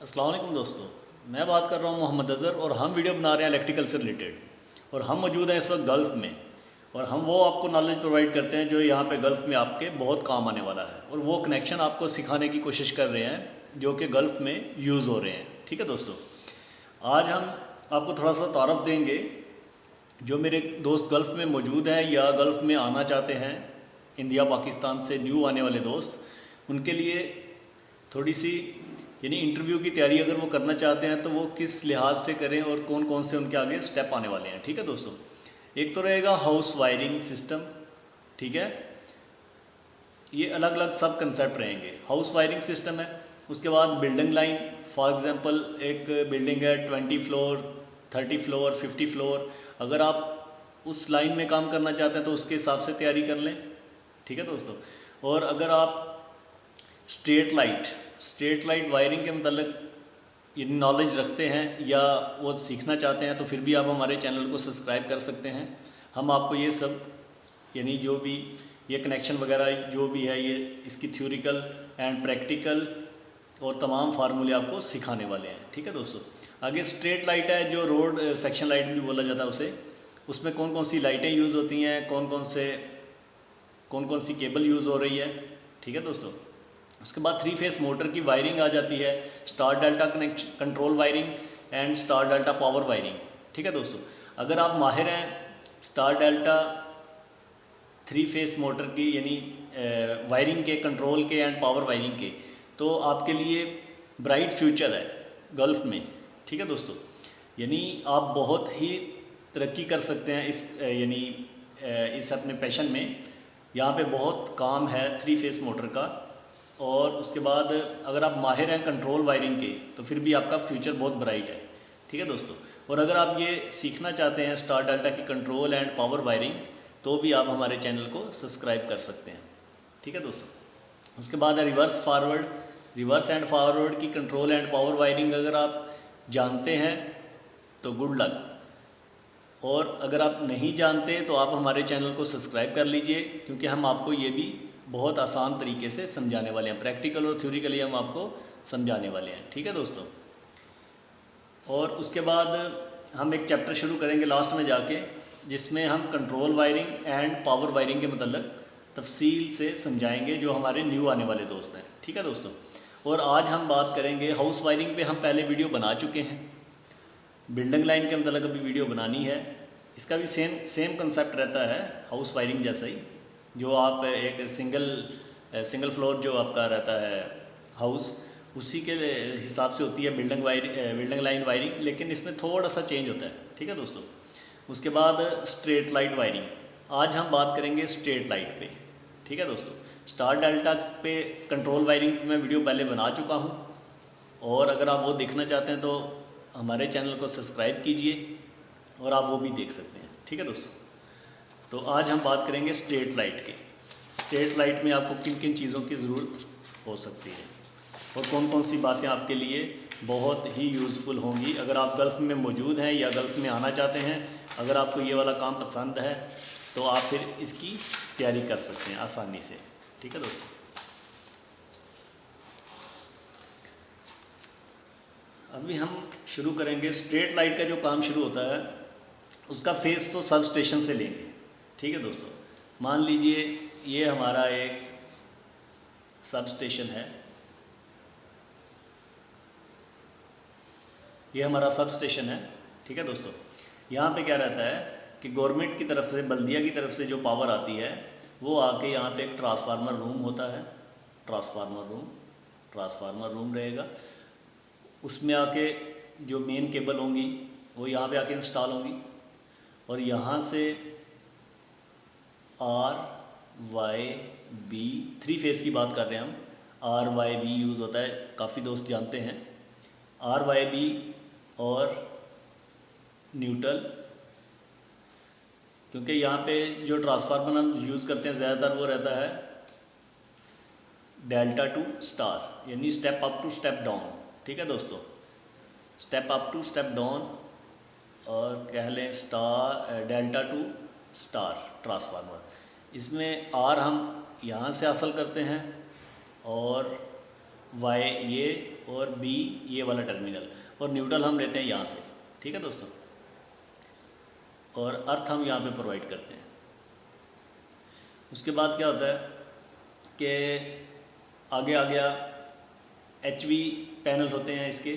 अस्सलाम वालेकुम दोस्तों, मैं बात कर रहा हूँ मोहम्मद अज़हर और हम वीडियो बना रहे हैं इलेक्ट्रिकल से रिलेटेड। और हम मौजूद हैं इस वक्त गल्फ़ में और हम वो आपको नॉलेज प्रोवाइड करते हैं जो यहाँ पे गल्फ़ में आपके बहुत काम आने वाला है और वो कनेक्शन आपको सिखाने की कोशिश कर रहे हैं जो कि गल्फ़ में यूज़ हो रहे हैं। ठीक है दोस्तों, आज हम आपको थोड़ा सा तारफ़ देंगे। जो मेरे दोस्त गल्फ़ में मौजूद हैं या गल्फ़ में आना चाहते हैं, इंडिया पाकिस्तान से न्यू आने वाले दोस्त, उनके लिए थोड़ी सी यानी इंटरव्यू की तैयारी अगर वो करना चाहते हैं तो वो किस लिहाज से करें और कौन कौन से उनके आगे स्टेप आने वाले हैं। ठीक है दोस्तों, एक तो रहेगा हाउस वायरिंग सिस्टम। ठीक है, ये अलग अलग सब कंसेप्ट रहेंगे। हाउस वायरिंग सिस्टम है, उसके बाद बिल्डिंग लाइन। फॉर एग्जांपल एक बिल्डिंग है 20 फ्लोर, 30 फ्लोर, 50 फ्लोर। अगर आप उस लाइन में काम करना चाहते हैं तो उसके हिसाब से तैयारी कर लें। ठीक है दोस्तों, और अगर आप स्ट्रेट लाइट वायरिंग के मतलब ये नॉलेज रखते हैं या वो सीखना चाहते हैं तो फिर भी आप हमारे चैनल को सब्सक्राइब कर सकते हैं। हम आपको ये सब यानी जो भी ये कनेक्शन वगैरह जो भी है ये इसकी थ्योरिकल एंड प्रैक्टिकल और तमाम फार्मूले आपको सिखाने वाले हैं। ठीक है दोस्तों, आगे स्ट्रेट लाइट है जो रोड सेक्शन लाइट भी बोला जाता है उसे। उसमें कौन कौन सी लाइटें यूज़ होती हैं, कौन कौन सी केबल यूज़ हो रही है। ठीक है दोस्तों, उसके बाद 3 फेस मोटर की वायरिंग आ जाती है, star delta control wiring and star delta power wiring. ठीक है दोस्तों, अगर आप माहिर हैं स्टार डेल्टा 3 फेस मोटर की यानी वायरिंग के, कंट्रोल के एंड पावर वायरिंग के, तो आपके लिए ब्राइट फ्यूचर है गल्फ़ में। ठीक है दोस्तों, यानी आप बहुत ही तरक्की कर सकते हैं इस अपने पैशन में। यहाँ पे बहुत काम है 3 फेस मोटर का। और उसके बाद अगर आप माहिर हैं कंट्रोल वायरिंग के तो फिर भी आपका फ्यूचर बहुत ब्राइट है। ठीक है दोस्तों, और अगर आप ये सीखना चाहते हैं स्टार डेल्टा की कंट्रोल एंड पावर वायरिंग तो भी आप हमारे चैनल को सब्सक्राइब कर सकते हैं। ठीक है दोस्तों, उसके बाद है रिवर्स एंड फॉरवर्ड की कंट्रोल एंड पावर वायरिंग। अगर आप जानते हैं तो गुड लक, और अगर आप नहीं जानते तो आप हमारे चैनल को सब्सक्राइब कर लीजिए क्योंकि हम आपको ये भी बहुत आसान तरीके से समझाने वाले हैं। प्रैक्टिकल और थ्योरिकली हम आपको समझाने वाले हैं। ठीक है दोस्तों, और उसके बाद हम एक चैप्टर शुरू करेंगे लास्ट में जाके जिसमें हम control wiring and power wiring के मतलब तफसील से समझाएंगे जो हमारे न्यू आने वाले दोस्त हैं। ठीक है दोस्तों, और आज हम बात करेंगे हाउस वायरिंग पे। हम पहले वीडियो बना चुके हैं, बिल्डिंग लाइन के मतलब अभी वीडियो बनानी है। इसका भी सेम कंसेप्ट रहता है हाउस वायरिंग जैसा ही, जो आप एक सिंगल फ्लोर जो आपका रहता है हाउस, उसी के हिसाब से होती है बिल्डिंग लाइन वायरिंग, लेकिन इसमें थोड़ा सा चेंज होता है। ठीक है दोस्तों, उसके बाद स्ट्रेट लाइट वायरिंग। आज हम बात करेंगे स्ट्रेट लाइट पे। ठीक है दोस्तों, स्टार डेल्टा पे कंट्रोल वायरिंग मैं वीडियो पहले बना चुका हूँ, और अगर आप वो देखना चाहते हैं तो हमारे चैनल को सब्सक्राइब कीजिए और आप वो भी देख सकते हैं। ठीक है दोस्तों, तो आज हम बात करेंगे स्ट्रेट लाइट के। स्ट्रेट लाइट में आपको किन किन चीज़ों की ज़रूरत हो सकती है और कौन कौन सी बातें आपके लिए बहुत ही यूज़फुल होंगी अगर आप गल्फ़ में मौजूद हैं या गल्फ़ में आना चाहते हैं। अगर आपको ये वाला काम पसंद है तो आप फिर इसकी तैयारी कर सकते हैं आसानी से। ठीक है दोस्तों, अभी हम शुरू करेंगे। स्ट्रेट लाइट का जो काम शुरू होता है उसका फेस तो सब स्टेशन से लेंगे। ठीक है दोस्तों, मान लीजिए ये हमारा एक सब स्टेशन है, ये हमारा सब स्टेशन है। ठीक है दोस्तों, यहाँ पे क्या रहता है कि गवर्नमेंट की तरफ से, बल्दिया की तरफ से जो पावर आती है वो आके यहाँ पे एक ट्रांसफार्मर रूम होता है। ट्रांसफार्मर रूम रहेगा, उसमें आके जो मेन केबल होंगी वो यहाँ पे आके इंस्टॉल होंगी, और यहाँ से RYB 3 फेस की बात कर रहे हैं हम। RYB यूज़ होता है, काफ़ी दोस्त जानते हैं। RYB और न्यूट्रल, क्योंकि यहाँ पे जो ट्रांसफार्मर हम यूज़ करते हैं ज़्यादातर वो रहता है डेल्टा टू स्टार, यानी step up to step down. ठीक है दोस्तों, step up to step down, और कह लें star delta to star transformer. इसमें आर हम यहाँ से हासिल करते हैं और वाई ये और बी ये वाला टर्मिनल, और न्यूट्रल हम लेते हैं यहाँ से। ठीक है दोस्तों, और अर्थ हम यहाँ पे प्रोवाइड करते हैं। उसके बाद क्या होता है कि आगे आ गया HV पैनल होते हैं इसके,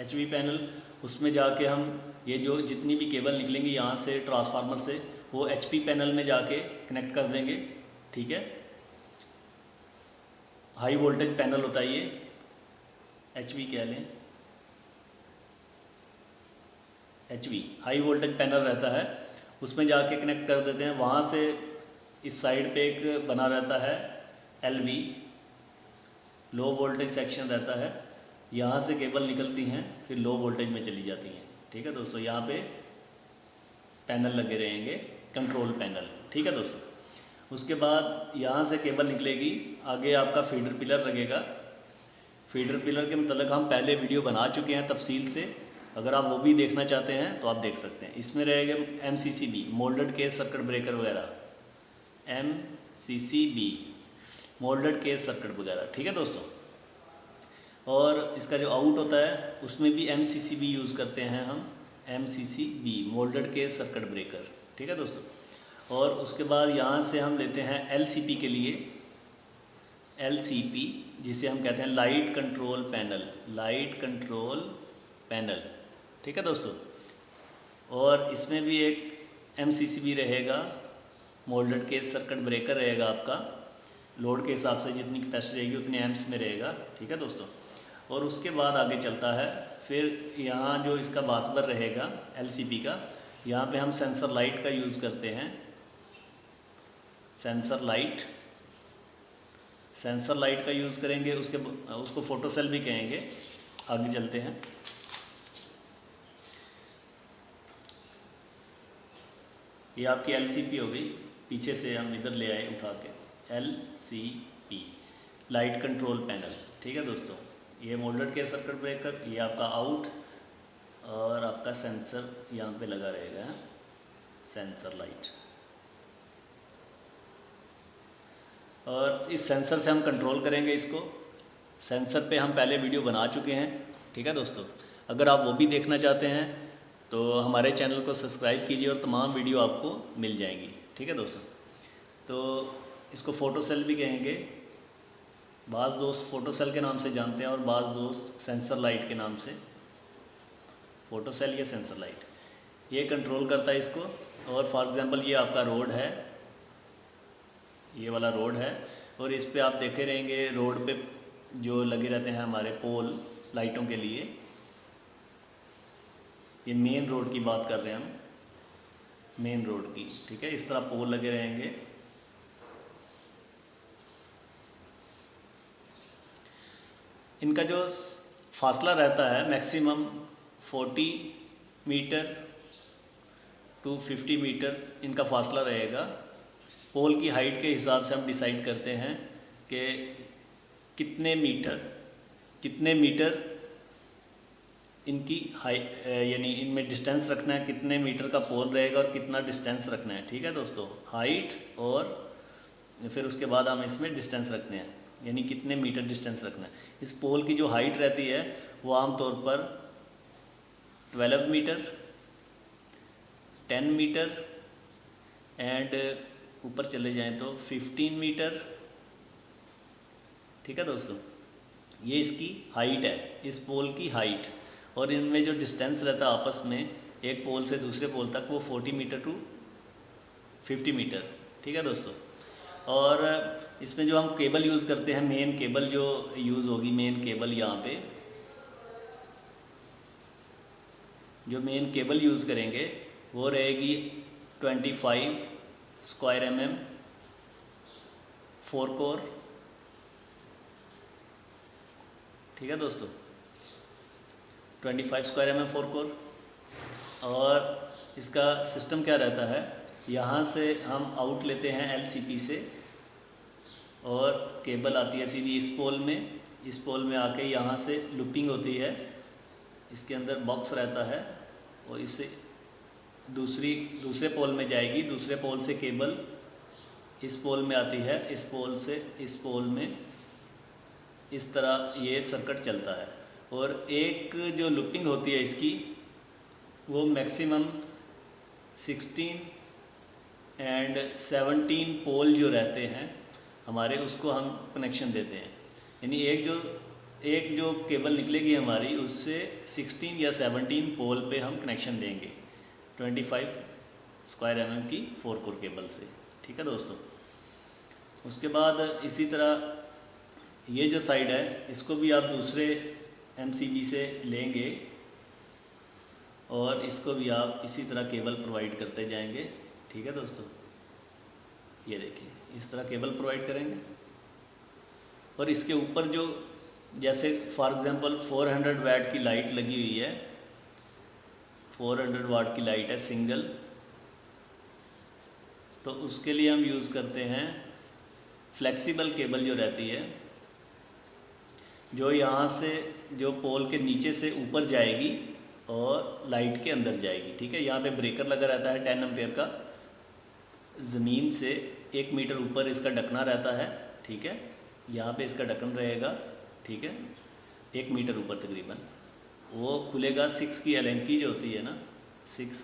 HV पैनल, उसमें जाके हम ये जो जितनी भी केबल निकलेंगी यहाँ से ट्रांसफार्मर से, वो HP पैनल में जाके कनेक्ट कर देंगे। ठीक है, हाई वोल्टेज पैनल होता है ये, HV कह लें, HV हाई वोल्टेज पैनल रहता है, उसमें जाके कनेक्ट कर देते हैं। वहाँ से इस साइड पे एक बना रहता है LV, लो वोल्टेज सेक्शन रहता है, यहाँ से केबल निकलती हैं फिर लो वोल्टेज में चली जाती हैं। ठीक है दोस्तों, यहाँ पे पैनल लगे रहेंगे, कंट्रोल पैनल। ठीक है दोस्तों, उसके बाद यहाँ से केबल निकलेगी, आगे आपका फीडर पिलर लगेगा। फीडर पिलर के मतलब हम पहले वीडियो बना चुके हैं तफसील से, अगर आप वो भी देखना चाहते हैं तो आप देख सकते हैं। इसमें रहेगा MCCB, moulded case circuit breaker वगैरह, MCCB मोल्डेड केस सर्किट वगैरह। ठीक है दोस्तों, और इसका जो आउट होता है उसमें भी MCCB यूज़ करते हैं हम, MCCB moulded case circuit breaker. ठीक है दोस्तों, और उसके बाद यहाँ से हम लेते हैं LCP के लिए, LCP जिसे हम कहते हैं light control panel, light control panel. ठीक है दोस्तों, और इसमें भी एक MCCB रहेगा, मोल्डेड केस सर्किट ब्रेकर रहेगा आपका, लोड के हिसाब से जितनी कैपेसिटी रहेगी उतने एम्प्स में रहेगा। ठीक है दोस्तों, और उसके बाद आगे चलता है, फिर यहाँ जो इसका बासबर रहेगा LCP का, यहाँ पे हम सेंसर लाइट का यूज़ करते हैं, सेंसर लाइट का यूज़ करेंगे। उसको फोटो सेल भी कहेंगे। आगे चलते हैं, ये आपकी LCP हो गई, पीछे से हम इधर ले आए उठा के, LCP लाइट कंट्रोल पैनल। ठीक है दोस्तों, ये मोल्डेड केस सर्किट ब्रेकर, ये आपका आउट, और आपका सेंसर यहाँ पे लगा रहेगा, सेंसर लाइट। और इस सेंसर से हम कंट्रोल करेंगे इसको। सेंसर पे हम पहले वीडियो बना चुके हैं। ठीक है दोस्तों, अगर आप वो भी देखना चाहते हैं तो हमारे चैनल को सब्सक्राइब कीजिए और तमाम वीडियो आपको मिल जाएंगी। ठीक है दोस्तों, तो इसको फ़ोटो सेल भी कहेंगे, बाज़ दोस्त फ़ोटो सेल के नाम से जानते हैं और बाज़ दोस्त सेंसर लाइट के नाम से, फ़ोटो सेल या सेंसर लाइट, ये कंट्रोल करता है इसको। और फॉर एग्ज़ाम्पल ये आपका रोड है, ये वाला रोड है, और इस पे आप देखे रहेंगे रोड पे जो लगे रहते हैं हमारे पोल लाइटों के लिए, ये मेन रोड की बात कर रहे हैं हम, मेन रोड की। ठीक है, इस तरह पोल लगे रहेंगे। इनका जो फासला रहता है मैक्सिमम 40 मीटर टू 50 मीटर इनका फासला रहेगा। पोल की हाइट के हिसाब से हम डिसाइड करते हैं कि कितने मीटर इनकी हाइट, यानी इनमें डिस्टेंस रखना है, कितने मीटर का पोल रहेगा और कितना डिस्टेंस रखना है। ठीक है दोस्तों, हाइट और फिर उसके बाद हम इसमें डिस्टेंस रखते हैं, यानी कितने मीटर डिस्टेंस रखना है। इस पोल की जो हाइट रहती है वो आमतौर पर 12 मीटर, 10 मीटर एंड ऊपर चले जाएं तो 15 मीटर। ठीक है दोस्तों, ये इसकी हाइट है, इस पोल की हाइट। और इनमें जो डिस्टेंस रहता है आपस में एक पोल से दूसरे पोल तक, वो 40 मीटर टू 50 मीटर। ठीक है दोस्तों, और इसमें जो हम केबल यूज़ करते हैं, मेन केबल जो यूज़ होगी, मेन केबल यहाँ पे जो मेन केबल यूज़ करेंगे वो रहेगी 25 स्क्वायर mm 4 कोर। ठीक है दोस्तों, 25 स्क्वायर mm 4 कोर। और इसका सिस्टम क्या रहता है, यहाँ से हम आउट लेते हैं LCP से और केबल आती है सीधी इस पोल में, इस पोल में आके यहाँ से लूपिंग होती है, इसके अंदर बॉक्स रहता है और इससे दूसरे पोल में जाएगी, दूसरे पोल से केबल इस पोल में आती है, इस पोल से इस पोल में इस तरह ये सर्किट चलता है। और एक जो लूपिंग होती है इसकी वो मैक्सिमम 16 एंड 17 पोल जो रहते हैं हमारे, उसको हम कनेक्शन देते हैं। यानी एक जो केबल निकलेगी हमारी उससे 16 या 17 पोल पे हम कनेक्शन देंगे 25 स्क्वायर mm की 4 कोर केबल से। ठीक है दोस्तों। उसके बाद इसी तरह ये जो साइड है इसको भी आप दूसरे MCB से लेंगे और इसको भी आप इसी तरह केबल प्रोवाइड करते जाएंगे। ठीक है दोस्तों, ये देखिए इस तरह केबल प्रोवाइड करेंगे। और इसके ऊपर जो जैसे फॉर एग्जांपल 400 वाट की लाइट लगी हुई है, 400 वाट की लाइट है सिंगल, तो उसके लिए हम यूज़ करते हैं फ्लेक्सिबल केबल जो रहती है, जो यहाँ से जो पोल के नीचे से ऊपर जाएगी और लाइट के अंदर जाएगी। ठीक है, यहाँ पे ब्रेकर लगा रहता है 10 एम्पेयर का, ज़मीन से 1 मीटर ऊपर इसका ढकना रहता है। ठीक है, यहाँ पे इसका ढक्कन रहेगा। ठीक है, 1 मीटर ऊपर तकरीबन वो खुलेगा 6 की एलेंकी जो होती है ना, 6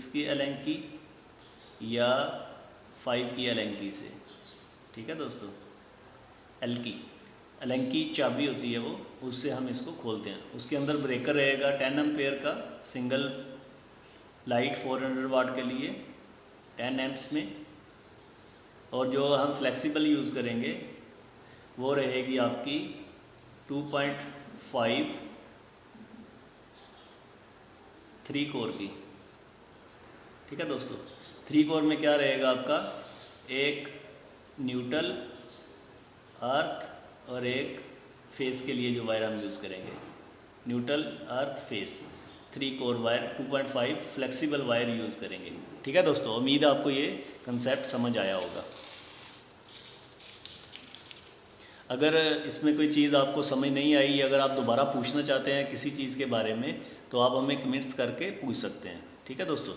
की एलेंकी या 5 की एलेंकी से। ठीक है दोस्तों, एलेंकी चाबी होती है वो, उससे हम इसको खोलते हैं। उसके अंदर ब्रेकर रहेगा 10 एम्पेयर का सिंगल लाइट 400 वाट के लिए 10 एम्प्स में। और जो हम फ्लेक्सिबल यूज़ करेंगे वो रहेगी आपकी 2.5 3 कोर की। ठीक है दोस्तों, 3 कोर में क्या रहेगा आपका, एक न्यूट्रल, अर्थ और एक फेस के लिए जो वायर हम यूज़ करेंगे, neutral, earth, phase, 3 core wire 2.5 flexible wire use करेंगे। ठीक है दोस्तों, उम्मीद है आपको ये कंसेप्ट समझ आया होगा। अगर इसमें कोई चीज़ आपको समझ नहीं आई, अगर आप दोबारा पूछना चाहते हैं किसी चीज़ के बारे में, तो आप हमें कमेंट्स करके पूछ सकते हैं। ठीक है दोस्तों,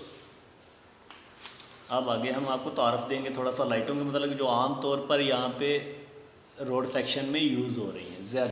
अब आगे हम आपको तारफ़ देंगे थोड़ा सा लाइटों के मतलब जो आम तौर पर यहाँ पे रोड सेक्शन में यूज़ हो रही हैं ज़्यादा।